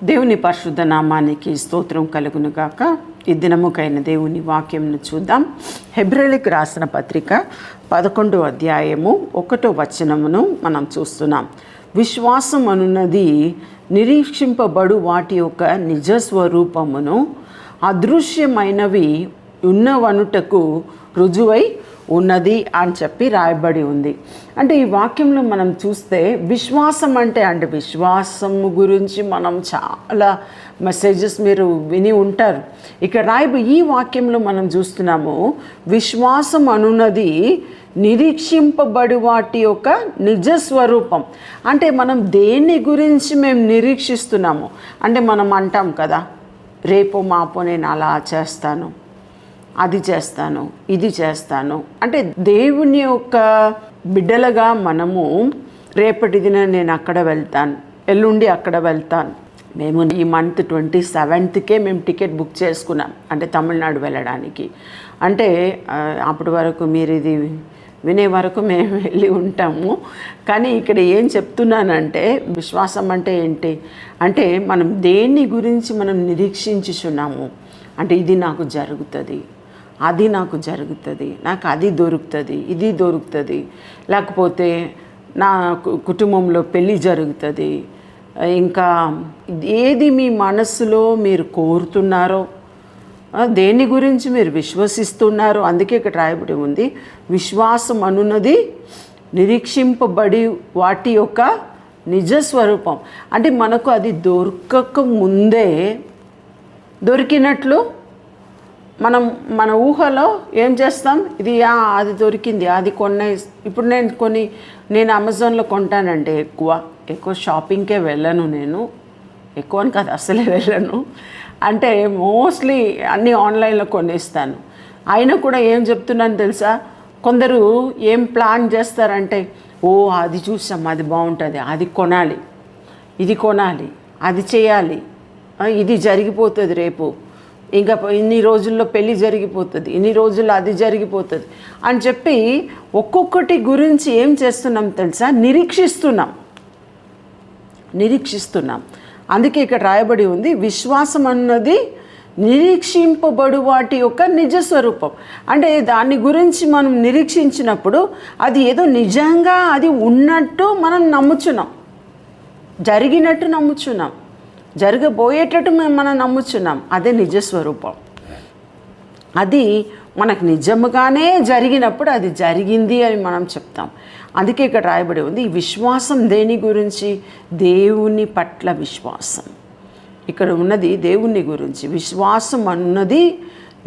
దేవుని పరిశుద్ధ నామానికి స్తోత్రం కలుగును గాక. ఈ దినముకైన దేవుని వాక్యంను చూద్దాం. హెబ్రేయులకు రాసిన పత్రిక 11వ అధ్యాయము 1వ వచనమును మనం చూస్తున్నాం. విశ్వాసం అనున్నది నిరీక్షింపబడు వాటి యొక్క నిజస్వరూపమును, అదృశ్యమైనవి ఉన్నవనుటకు రుజువై ఉన్నది అని చెప్పి రాయబడి ఉంది. అంటే ఈ వాక్యంలో మనం చూస్తే విశ్వాసం అంటే విశ్వాసము గురించి మనం చాలా మెసేజెస్ మీరు విని ఉంటారు. ఇక్కడ ఈ వాక్యంలో మనం చూస్తున్నాము, విశ్వాసం అనున్నది నిరీక్షింపబడి వాటి యొక్క నిజస్వరూపం. అంటే మనం దేని గురించి మేము నిరీక్షిస్తున్నాము అంటే మనం అంటాం కదా, రేపో మాపో నేను అలా చేస్తాను, అది చేస్తాను, ఇది చేస్తాను. అంటే దేవుని యొక్క బిడ్డలుగా మనము రేపటి దిన నేను అక్కడ వెళ్తాను, ఎల్లుండి అక్కడ వెళ్తాను. మేము ఈ మంత్ 27కే మేము టికెట్ బుక్ చేసుకున్నాం, అంటే తమిళనాడు వెళ్ళడానికి. అంటే అప్పటి వరకు మీరు ఇది వినే వరకు మేము వెళ్ళి ఉంటాము. కానీ ఇక్కడ ఏం చెప్తున్నానంటే, విశ్వాసం అంటే ఏంటి అంటే మనం దేని గురించి మనం నిరీక్షించుచున్నాము. అంటే ఇది నాకు జరుగుతుంది, అది నాకు జరుగుతుంది, నాకు అది దొరుకుతుంది, ఇది దొరుకుతుంది, లేకపోతే నా కుటుంబంలో పెళ్ళి జరుగుతుంది. ఇంకా ఏది మీ మనస్సులో మీరు కోరుతున్నారో, దేని గురించి మీరు విశ్వసిస్తున్నారో, అందుకే ఇక్కడ రాయబడి ఉంది, విశ్వాసం అనున్నది నిరీక్షింపబడి వాటి యొక్క నిజస్వరూపం. అంటే మనకు అది దొరకక ముందే దొరికినట్లు మనం మన ఊహలో ఏం చేస్తాం, ఇది అది దొరికింది, అది ఇప్పుడు నేను అమెజాన్లో కొంటానంటే ఎక్కువ షాపింగ్కే వెళ్ళను. నేను ఎక్కువ అని కాదు, అసలే వెళ్ళను. అంటే మోస్ట్లీ అన్నీ ఆన్లైన్లో కొనేస్తాను. అయినా కూడా ఏం చెప్తున్నాను తెలుసా, కొందరు ఏం ప్లాన్ చేస్తారంటే, అది చూసాం, అది బాగుంటుంది, అది కొనాలి, ఇది కొనాలి, అది చేయాలి, ఇది జరిగిపోతుంది రేపు, ఇంకా ఇన్ని రోజుల్లో పెళ్ళి జరిగిపోతుంది, ఇన్ని రోజుల్లో అది జరిగిపోతుంది అని చెప్పి ఒక్కొక్కటి గురించి ఏం చేస్తున్నాం తెలుసా, నిరీక్షిస్తున్నాం. అందుకే ఇక్కడ రాయబడి ఉంది, విశ్వాసం అన్నది నిరీక్షింపబడు వాటి యొక్క నిజస్వరూపం. అంటే దాని గురించి మనం నిరీక్షించినప్పుడు అది ఏదో నిజంగా అది ఉన్నట్టు మనం నమ్ముచున్నాం, జరిగినట్టు నమ్ముచున్నాం, జరగబోయేటట్టు మనం నమ్ముచున్నాం. అదే నిజస్వరూపం. అది మనకు నిజముగానే జరిగినప్పుడు అది జరిగింది అని మనం చెప్తాం. అందుకే ఇక్కడ రాయబడి ఉంది, ఈ విశ్వాసం దేని గురించి, దేవుని పట్ల విశ్వాసం. ఇక్కడ ఉన్నది దేవుని గురించి. విశ్వాసం అన్నది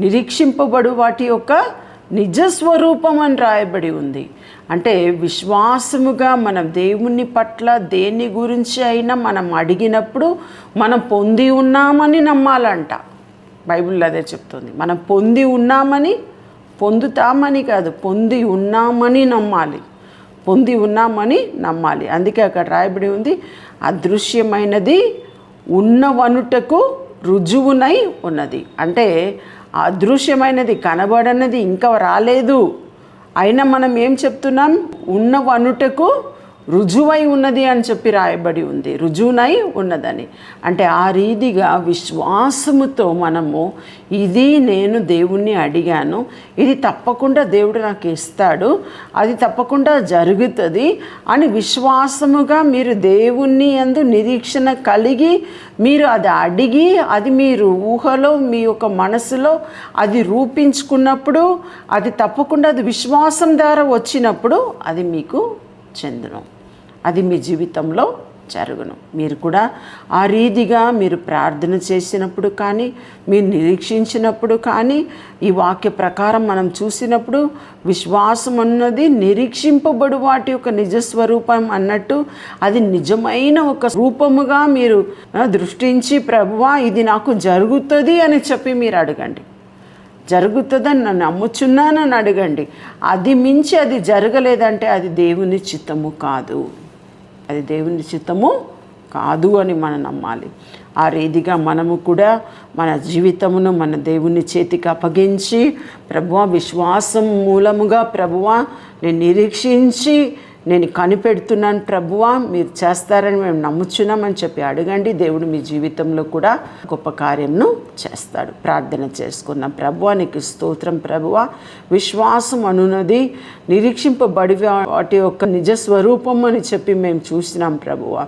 నిరీక్షింపబడు వాటి యొక్క నిజస్వరూపం అని రాయబడి ఉంది. అంటే విశ్వాసముగా మనం దేవుని పట్ల దేని గురించి అయినా మనం అడిగినప్పుడు మనం పొంది ఉన్నామని నమ్మాలంట. బైబిల్లో అదే చెప్తుంది, మనం పొంది ఉన్నామని, పొందుతామని కాదు, పొంది ఉన్నామని నమ్మాలి. అందుకే అక్కడ రాయబడి ఉంది, అదృశ్యమైనది ఉన్నవనుటకు రుజువునై ఉన్నది. అంటే అదృశ్యమైనది, కనబడనది ఇంకా రాలేదు, అయినా మనం ఏం చెప్తున్నాం, ఉన్నవనుటకు రుజువై ఉన్నది అని చెప్పి రాయబడి ఉంది, రుజువునై ఉన్నదని. అంటే ఆ రీతిగా విశ్వాసముతో మనము ఇది నేను దేవుణ్ణి అడిగాను, ఇది తప్పకుండా దేవుడు నాకు ఇస్తాడు, అది తప్పకుండా జరుగుతుంది అని విశ్వాసముగా మీరు దేవుణ్ణి యందు నిరీక్షణ కలిగి మీరు అది అడిగి, అది మీరు ఊహలో మీ యొక్క మనసులో అది రూపించుకున్నప్పుడు, అది తప్పకుండా అది విశ్వాసం ద్వారా వచ్చినప్పుడు అది మీకు చెందును, అది మీ జీవితంలో జరుగును. మీరు కూడా ఆ రీతిగా మీరు ప్రార్థన చేసినప్పుడు కానీ, మీరు నిరీక్షించినప్పుడు కానీ, ఈ వాక్య ప్రకారం మనం చూసినప్పుడు విశ్వాసం అన్నది నిరీక్షింపబడు వాటి యొక్క నిజస్వరూపం అన్నట్టు అది నిజమైన ఒక రూపముగా మీరు దృష్టించి, ప్రభువా ఇది నాకు జరుగుతుంది అని చెప్పి మీరు అడగండి. జరుగుతుందని నన్ను నమ్ముచున్నానని అడగండి. అది మించి అది జరగలేదంటే అది దేవుని చిత్తము కాదు, అది దేవుని చిత్తము కాదు అని మనం నమ్మాలి. ఆ రీతిగా మనము కూడా మన జీవితమును మన దేవుని చేతికి అప్పగించి, ప్రభువా విశ్వాసం మూలముగా ప్రభువా నేను నిరీక్షించి నేను కనిపెడుతున్నాను ప్రభువా, మీరు చేస్తారని మేము నమ్ముచున్నామని చెప్పి అడగండి. దేవుడు మీ జీవితంలో కూడా గొప్ప కార్యంను చేస్తాడు. ప్రార్థన చేసుకున్నాం. ప్రభువా నీకు స్తోత్రం. ప్రభువా విశ్వాసం అనున్నది నిరీక్షింపబడి వాటి యొక్క నిజ స్వరూపం అని చెప్పి మేము చూసినాం ప్రభువా.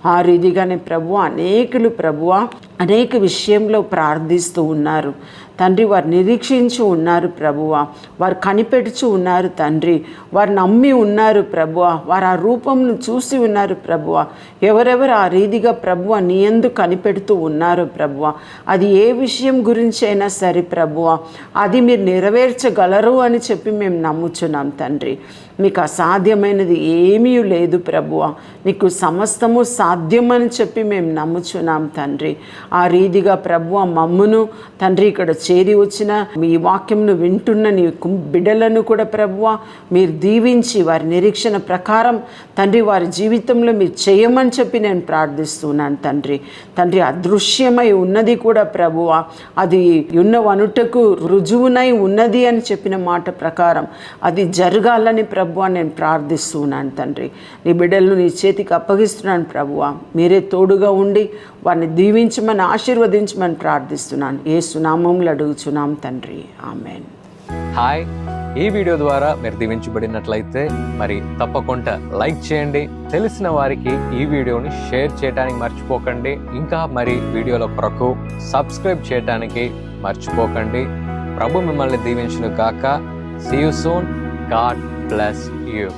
ఆ రీతిగానే ప్రభువా అనేకులు ప్రభువా అనేక విషయంలో ప్రార్థిస్తూ ఉన్నారు తండ్రి. వారు నిరీక్షించి ఉన్నారు ప్రభువా, వారు కనిపెడుచు ఉన్నారు తండ్రి, వారు నమ్మి ఉన్నారు ప్రభువా, వారు ఆ రూపంను చూసి ఉన్నారు ప్రభువా. ఎవరెవరు ఆ రీతిగా ప్రభువా నీ యందు కనిపెడుతూ ఉన్నారు ప్రభువా, అది ఏ విషయం గురించి అయినా సరే ప్రభువా, అది మీరు నెరవేర్చగలరు అని చెప్పి మేము నమ్ముచున్నాం తండ్రి. మీకు అసాధ్యమైనది ఏమీ లేదు ప్రభువా, నీకు సమస్తము సాధ్యమని చెప్పి మేము నమ్ముచున్నాం తండ్రి. ఆ రీతిగా ప్రభువా మమ్మును తండ్రి ఇక్కడ చేరి వచ్చిన మీ వాక్యంను వింటున్న నీ బిడ్డలను కూడా ప్రభువా మీరు దీవించి వారి నిరీక్షణ ప్రకారం తండ్రి వారి జీవితంలో మీరు చేయమని చెప్పి నేను ప్రార్థిస్తున్నాను తండ్రి. తండ్రి అదృశ్యమై ఉన్నది కూడా ప్రభువా అది ఉన్నవనుటకు రుజువునై ఉన్నది అని చెప్పిన మాట ప్రకారం అది జరగాలని ప్రభువా నేను ప్రార్థిస్తున్నాను తండ్రి. నీ బిడ్డలను నీ చేతికి అప్పగిస్తున్నాను ప్రభువా, మీరే తోడుగా ఉండి వారిని దీవించమని ఆశీర్వదించమని ప్రార్థిస్తున్నాను. యేసు నామములో అడుగుచున్నాం తండ్రి, ఆమేన్. హాయ్, ఈ వీడియో ద్వారా మీరు దీవించబడినట్లయితే మరి తప్పకుండా లైక్ చేయండి. తెలిసిన వారికి ఈ వీడియోని షేర్ చేయడానికి మర్చిపోకండి. ఇంకా మరి వీడియోల కొరకు సబ్స్క్రైబ్ చేయడానికి మర్చిపోకండి. ప్రభు మిమ్మల్ని దీవించును గాక. See you soon. God bless you.